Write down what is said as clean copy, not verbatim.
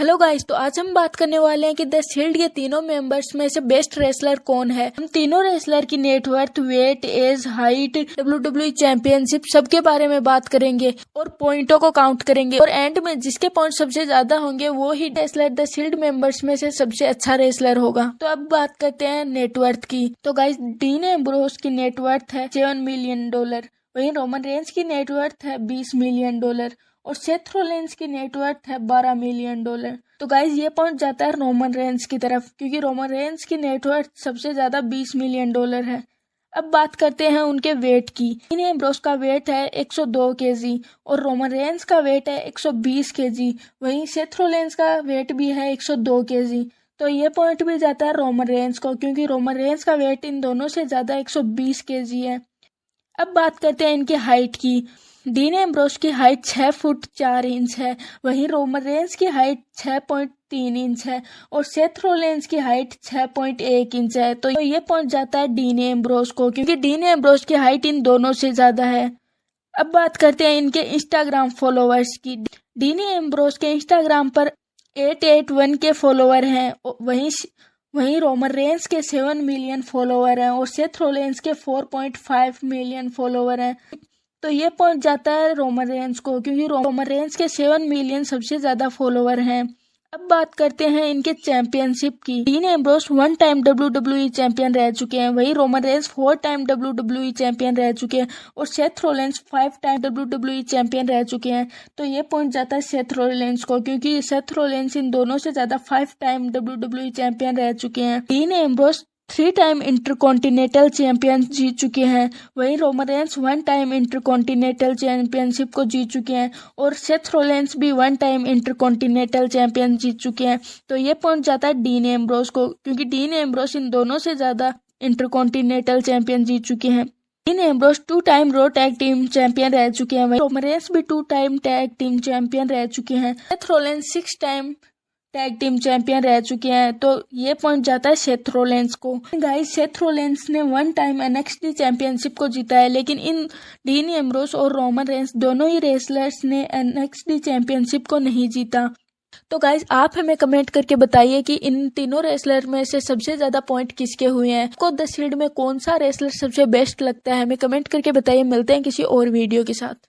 Hello guys, तो आज हम बात करने वाले हैं कि द शील्ड के तीनों मेंबर्स में से बेस्ट रेसलर कौन है। हम तीनों रेसलर की net worth, weight, age, height, WWE championship सबके बारे में बात करेंगे और पॉइंटों को काउंट करेंगे और एंड में जिसके पॉइंट सबसे ज्यादा होंगे वो ही रेसलर द शील्ड मेंबर्स में से सबसे अच्छा रेसलर होगा। तो अब बात करते हैं नेटवर्थ की। तो गाइस, डीन एम्ब्रोस की नेटवर्थ है $7 मिलियन, वहीं रोमन रेंज की नेटवर्थ है $20 मिलियन और सेथ रोलिंस की नेटवर्थ है $12 मिलियन। तो गाइज ये पहुंच जाता है रोमन रेंज की तरफ, क्योंकि रोमन रेंज की नेटवर्थ सबसे ज्यादा $20 मिलियन है। अब बात करते हैं उनके वेट की। डीन एम्ब्रोस का वेट है 102 केजी और रोमन रेंज का वेट है 120 केजी। वहीं सेथ रोलिंस का वेट भी है 102 केजी। तो ये पॉइंट भी जाता है रोमन रेंज को, क्योंकि रोमन रेंज का वेट इन दोनों से ज्यादा 120 केजी है। अब बात करते हैं इनकी हाइट की। डीन एम्ब्रोस की हाइट 6 फुट 4 इंच है, वहीं रोमन रेंज की हाइट 6.3 इंच है और सेथ रोलिंस की हाइट 6.1 इंच है। तो ये पहुंच जाता है डीन एम्ब्रोस को, क्योंकि डीन एम्ब्रोस की हाइट इन दोनों से ज्यादा है। अब बात करते हैं इनके इंस्टाग्राम फॉलोअर्स की। डीन एम्ब्रोस के इंस्टाग्राम पर 881 के फॉलोअर हैं, वहीं रोमन रेंज के 7 मिलियन फॉलोवर हैं और सेथ रोलिंस के 4.5 मिलियन फॉलोवर हैं। तो ये पहुंच जाता है रोमन रेंज को, क्योंकि रोमन रेंज के 7 मिलियन सबसे ज्यादा फॉलोवर हैं। अब बात करते हैं इनके चैंपियनशिप की। Dean Ambrose 1 time WWE champion रह चुके हैं, वहीं Roman range 4 time WWE champion रह चुके हैं और Seth Rollins 5 time WWE champion रह चुके हैं। तो ये पहुंच जाता है सेथ रोलिंस को, क्योंकि सेथ रोलिंस इन दोनों से ज्यादा 5 टाइम WWE चैंपियन रह चुके हैं। Dean Ambrose 3 time intercontinental champion जीत चुके हैं, वहीं Roman Reigns 1 time intercontinental championship को जीत चुके हैं और सेथ रोलिंस भी 1 टाइम इंटरकॉन्टिनेंटल चैंपियन जीत चुके हैं। तो ये पहुंच जाता है डीन एम्ब्रोस को, क्योंकि डीन एम्ब्रोस इन दोनों से ज्यादा इंटरकॉन्टिनेंटल चैंपियन जीत चुके हैं। डीन एम्ब्रोस 2 टाइम रो टैग टीम चैंपियन रह चुके हैं, वहीं रोमन रेंज भी 2 टाइम टैग टीम चैंपियन रह चुके हैं। Seth Rollins 6 time tag team champion रह चुके हैं। तो ये पहुंच जाता है सेथ रोलिंस को। गाइस, सेथ रोलिंस ने 1 टाइम NXT चैंपियनशिप को जीता है, लेकिन इन डीन एम्ब्रोस और रोमन रेंज दोनों ही रेसलर्स ने NXT चैंपियनशिप को नहीं जीता। तो गाइज, आप हमें कमेंट करके बताइए कि इन तीनों रेसलर में से सबसे ज्यादा पॉइंट किसके हुए हैं। आपको द शील्ड में कौन सा रेसलर सबसे बेस्ट लगता है, हमें कमेंट करके बताइए। मिलते हैं किसी और वीडियो के साथ।